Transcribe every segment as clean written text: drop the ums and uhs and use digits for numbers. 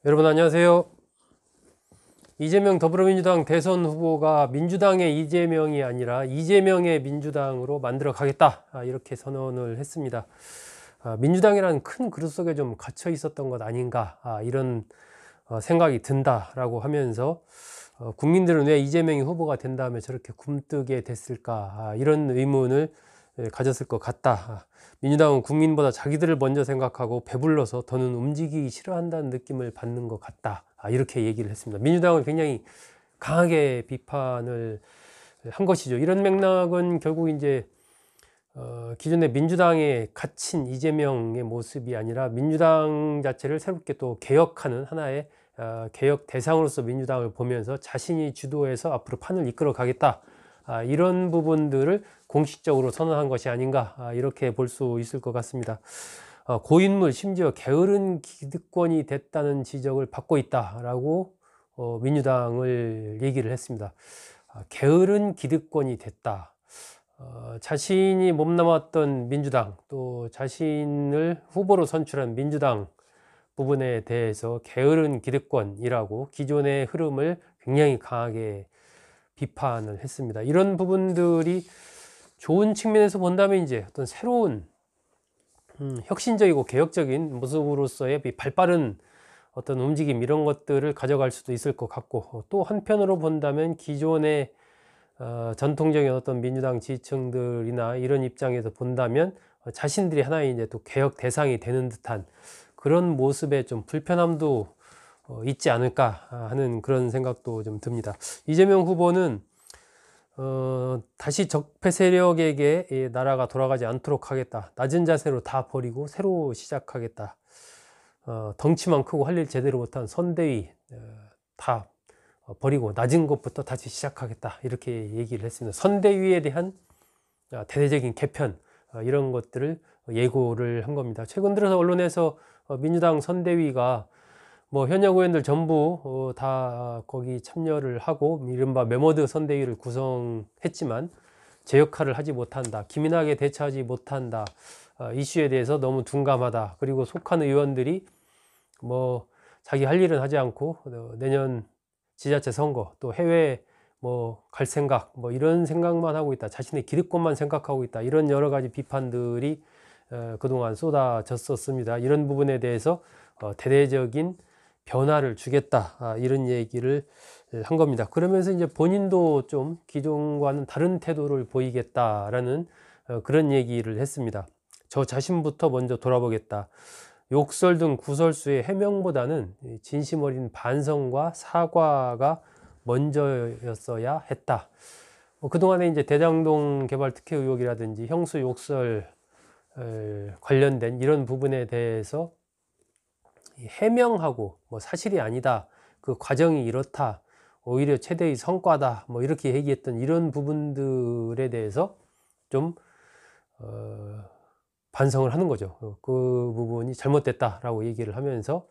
여러분 안녕하세요. 이재명 더불어민주당 대선 후보가 민주당의 이재명이 아니라 이재명의 민주당으로 만들어 가겠다, 이렇게 선언을 했습니다. 민주당이라는 큰 그릇 속에 좀 갇혀 있었던 것 아닌가, 이런 생각이 든다라고 하면서 국민들은 왜 이재명이 후보가 된 다음에 저렇게 굼뜨게 됐을까, 이런 의문을 가졌을 것 같다. 민주당은 국민보다 자기들을 먼저 생각하고 배불러서 더는 움직이기 싫어한다는 느낌을 받는 것 같다, 이렇게 얘기를 했습니다. 민주당을 굉장히 강하게 비판을 한 것이죠. 이런 맥락은 결국 이제 기존의 민주당에 갇힌 이재명의 모습이 아니라 민주당 자체를 새롭게 또 개혁하는 하나의 개혁 대상으로서 민주당을 보면서 자신이 주도해서 앞으로 판을 이끌어 가겠다, 이런 부분들을 공식적으로 선언한 것이 아닌가, 이렇게 볼 수 있을 것 같습니다. 고인물, 심지어 게으른 기득권이 됐다는 지적을 받고 있다라고 민주당을 얘기를 했습니다. 게으른 기득권이 됐다. 자신이 몸담았던 민주당, 또 자신을 후보로 선출한 민주당 부분에 대해서 게으른 기득권이라고 기존의 흐름을 굉장히 강하게 비판을 했습니다. 이런 부분들이 좋은 측면에서 본다면 이제 어떤 새로운 혁신적이고 개혁적인 모습으로서의 발빠른 어떤 움직임, 이런 것들을 가져갈 수도 있을 것 같고, 또 한편으로 본다면 기존의 전통적인 어떤 민주당 지지층들이나 이런 입장에서 본다면 자신들이 하나의 이제 또 개혁 대상이 되는 듯한 그런 모습에 좀 불편함도 있지 않을까 하는 그런 생각도 좀 듭니다. 이재명 후보는 다시 적폐 세력에게 나라가 돌아가지 않도록 하겠다. 낮은 자세로 다 버리고 새로 시작하겠다. 덩치만 크고 할 일 제대로 못한 선대위 다 버리고 낮은 것부터 다시 시작하겠다, 이렇게 얘기를 했습니다. 선대위에 대한 대대적인 개편, 이런 것들을 예고를 한 겁니다. 최근 들어서 언론에서 민주당 선대위가 뭐 현역 의원들 전부 다 거기 참여를 하고 이른바 메모드 선대위를 구성했지만 제 역할을 하지 못한다, 기민하게 대처하지 못한다, 이슈에 대해서 너무 둔감하다, 그리고 속한 의원들이 뭐 자기 할 일은 하지 않고 내년 지자체 선거, 또 해외 뭐 갈 생각, 뭐 이런 생각만 하고 있다, 자신의 기득권만 생각하고 있다, 이런 여러 가지 비판들이 그동안 쏟아졌었습니다. 이런 부분에 대해서 대대적인 변화를 주겠다, 이런 얘기를 한 겁니다. 그러면서 이제 본인도 좀 기존과는 다른 태도를 보이겠다라는 그런 얘기를 했습니다. 저 자신부터 먼저 돌아보겠다. 욕설 등 구설수의 해명보다는 진심 어린 반성과 사과가 먼저였어야 했다. 그동안에 이제 대장동 개발 특혜 의혹이라든지 형수 욕설 관련된 이런 부분에 대해서 해명하고 뭐 사실이 아니다, 그 과정이 이렇다, 오히려 최대의 성과다, 뭐 이렇게 얘기했던 이런 부분들에 대해서 좀 반성을 하는 거죠. 그 부분이 잘못됐다라고 얘기를 하면서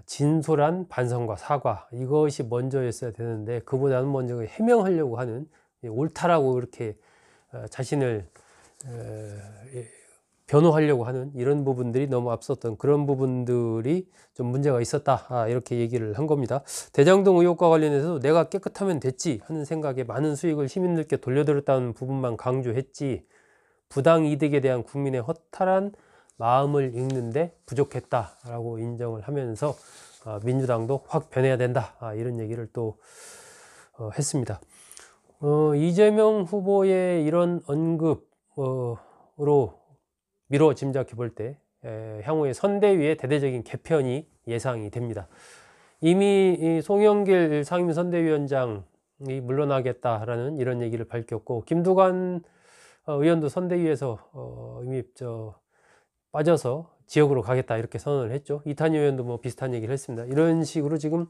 진솔한 반성과 사과, 이것이 먼저였어야 되는데 그보다는 먼저 해명하려고 하는, 옳다라고 이렇게 자신을 변호하려고 하는 이런 부분들이 너무 앞섰던 그런 부분들이 좀 문제가 있었다, 이렇게 얘기를 한 겁니다. 대장동 의혹과 관련해서 내가 깨끗하면 됐지 하는 생각에 많은 수익을 시민들께 돌려드렸다는 부분만 강조했지 부당이득에 대한 국민의 허탈한 마음을 읽는데 부족했다라고 인정을 하면서 민주당도 확 변해야 된다, 이런 얘기를 또 했습니다. 이재명 후보의 이런 언급으로 미뤄 짐작해 볼 때 향후에 선대위의 대대적인 개편이 예상이 됩니다. 이미 송영길 상임 선대위원장이 물러나겠다라는 이런 얘기를 밝혔고, 김두관 의원도 선대위에서 이미 빠져서 지역으로 가겠다, 이렇게 선언을 했죠. 이탄희 의원도 뭐 비슷한 얘기를 했습니다. 이런 식으로 지금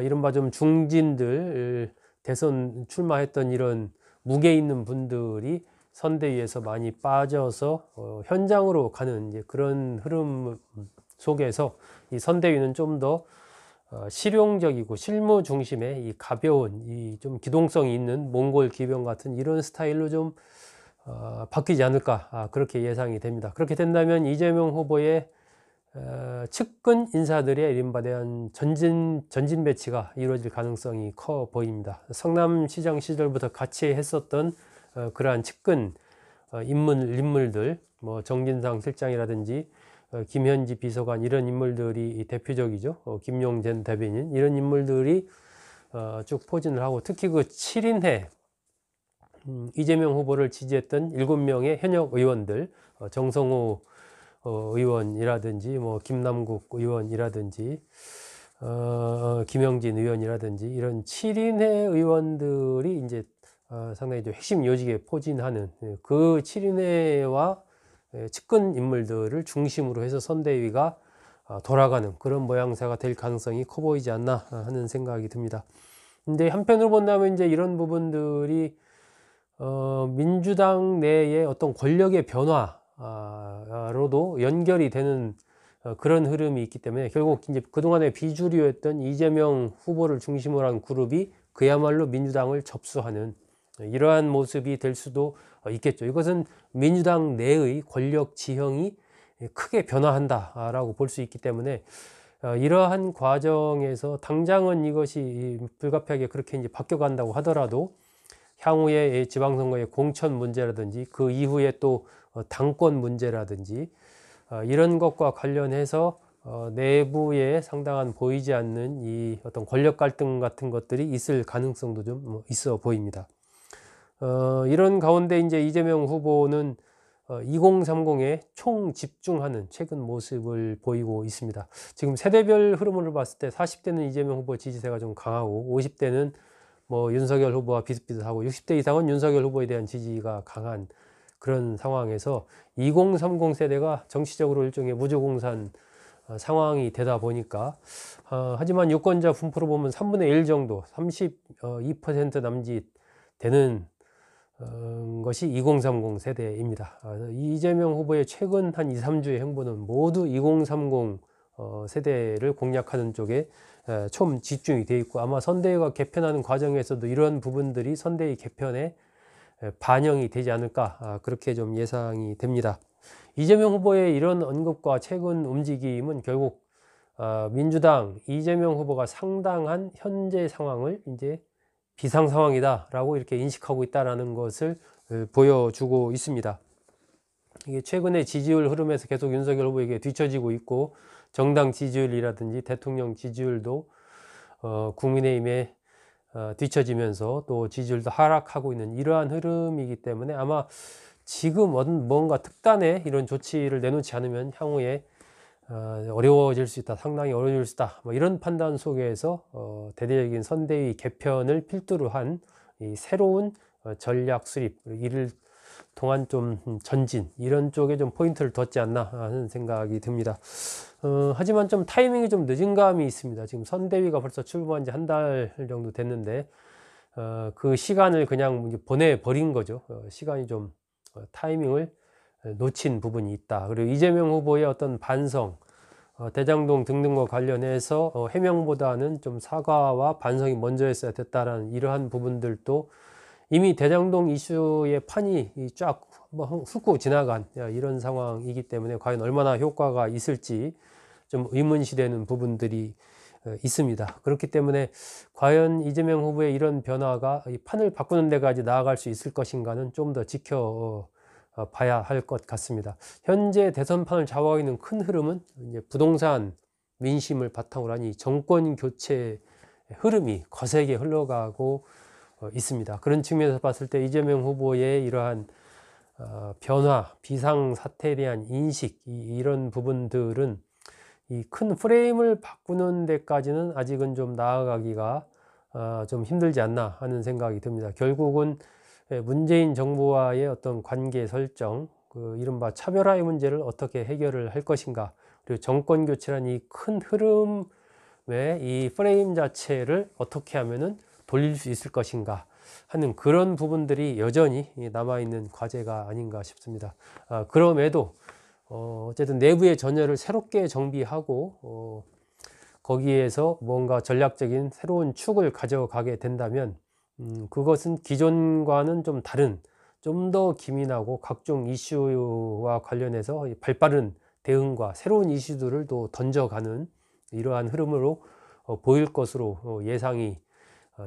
이른바 좀 중진들, 대선 출마했던 이런 무게 있는 분들이 선대위에서 많이 빠져서 현장으로 가는 이제 그런 흐름 속에서 이 선대위는 좀 더 실용적이고 실무 중심의 이 가벼운, 이 좀 기동성이 있는 몽골 기병 같은 이런 스타일로 좀 바뀌지 않을까, 그렇게 예상이 됩니다. 그렇게 된다면 이재명 후보의 측근 인사들의 이른바 대한 전진 배치가 이루어질 가능성이 커 보입니다. 성남시장 시절부터 같이 했었던 그러한 측근 인물들, 뭐 정진상 실장이라든지 김현지 비서관, 이런 인물들이 대표적이죠. 김용전 대변인, 이런 인물들이 쭉 포진을 하고, 특히 그 7인회 이재명 후보를 지지했던 7명의 현역 의원들, 정성호 의원이라든지 뭐 김남국 의원이라든지 김영진 의원이라든지 이런 7인회 의원들이 이제 상당히 좀 핵심 요직에 포진하는 그 7인회와 측근 인물들을 중심으로 해서 선대위가 돌아가는 그런 모양새가 될 가능성이 커 보이지 않나 하는 생각이 듭니다. 근데 한편으로 본다면 이제 이런 부분들이 민주당 내의 어떤 권력의 변화로도 연결이 되는 그런 흐름이 있기 때문에, 결국 이제 그동안의 비주류였던 이재명 후보를 중심으로 한 그룹이 그야말로 민주당을 접수하는 이러한 모습이 될 수도 있겠죠. 이것은 민주당 내의 권력 지형이 크게 변화한다라고 볼 수 있기 때문에, 이러한 과정에서 당장은 이것이 불가피하게 그렇게 이제 바뀌어간다고 하더라도 향후에 지방선거의 공천 문제라든지 그 이후에 또 당권 문제라든지 이런 것과 관련해서 내부에 상당한 보이지 않는 이 어떤 권력 갈등 같은 것들이 있을 가능성도 좀 있어 보입니다. 이런 가운데 이제 이재명 후보는 2030에 총 집중하는 최근 모습을 보이고 있습니다. 지금 세대별 흐름을 봤을 때 40대는 이재명 후보 지지세가 좀 강하고, 50대는 뭐 윤석열 후보와 비슷비슷하고, 60대 이상은 윤석열 후보에 대한 지지가 강한 그런 상황에서 2030 세대가 정치적으로 일종의 무주공산 상황이 되다 보니까, 하지만 유권자 분포로 보면 3분의 1 정도, 32% 남짓 되는 것이 2030 세대입니다. 이재명 후보의 최근 한 2, 3주의 행보는 모두 2030 세대를 공략하는 쪽에 좀 집중이 되어 있고, 아마 선대위가 개편하는 과정에서도 이런 부분들이 선대위 개편에 반영이 되지 않을까, 그렇게 좀 예상이 됩니다. 이재명 후보의 이런 언급과 최근 움직임은 결국 민주당 이재명 후보가 상당한 현재 상황을 이제 비상 상황이다라고 이렇게 인식하고 있다라는 것을 보여주고 있습니다. 이게 최근에 지지율 흐름에서 계속 윤석열 후보에게 뒤처지고 있고, 정당 지지율이라든지 대통령 지지율도 국민의힘에 뒤처지면서 또 지지율도 하락하고 있는 이러한 흐름이기 때문에, 아마 지금 뭔가 특단의 이런 조치를 내놓지 않으면 향후에 어려워질 수 있다, 상당히 어려워질 수 있다, 뭐 이런 판단 속에서 대대적인 선대위 개편을 필두로 한 이 새로운 전략 수립, 이를 통한 좀 전진, 이런 쪽에 좀 포인트를 뒀지 않나 하는 생각이 듭니다. 하지만 좀 타이밍이 좀 늦은 감이 있습니다. 지금 선대위가 벌써 출범한 지 한 달 정도 됐는데 그 시간을 그냥 보내버린 거죠. 시간이 좀 타이밍을 놓친 부분이 있다. 그리고 이재명 후보의 어떤 반성, 대장동 등등과 관련해서 해명보다는 좀 사과와 반성이 먼저 했어야 됐다라는 이러한 부분들도 이미 대장동 이슈의 판이 쫙 훑고 지나간 이런 상황이기 때문에, 과연 얼마나 효과가 있을지 좀 의문시되는 부분들이 있습니다. 그렇기 때문에 과연 이재명 후보의 이런 변화가 이 판을 바꾸는 데까지 나아갈 수 있을 것인가는 좀 더 지켜봐야 할 것 같습니다. 현재 대선판을 좌우하고 있는 큰 흐름은 이제 부동산 민심을 바탕으로 한 이 정권 교체 흐름이 거세게 흘러가고 있습니다. 그런 측면에서 봤을 때 이재명 후보의 이러한 변화, 비상사태에 대한 인식, 이런 부분들은 이 큰 프레임을 바꾸는 데까지는 아직은 좀 나아가기가 좀 힘들지 않나 하는 생각이 듭니다. 결국은 문재인 정부와의 어떤 관계 설정, 그 이른바 차별화의 문제를 어떻게 해결을 할 것인가, 그리고 정권 교체라는 이 큰 흐름의 이 프레임 자체를 어떻게 하면은 돌릴 수 있을 것인가 하는 그런 부분들이 여전히 남아있는 과제가 아닌가 싶습니다. 그럼에도 어쨌든 내부의 전열을 새롭게 정비하고 거기에서 뭔가 전략적인 새로운 축을 가져가게 된다면 그것은 기존과는 좀 다른, 좀 더 기민하고 각종 이슈와 관련해서 발빠른 대응과 새로운 이슈들을 또 던져가는 이러한 흐름으로 보일 것으로 예상이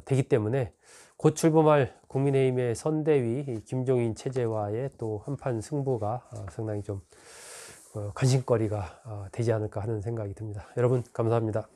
되기 때문에 곧 출범할 국민의힘의 선대위 김종인 체제와의 또 한판 승부가 상당히 좀 관심거리가 되지 않을까 하는 생각이 듭니다. 여러분 감사합니다.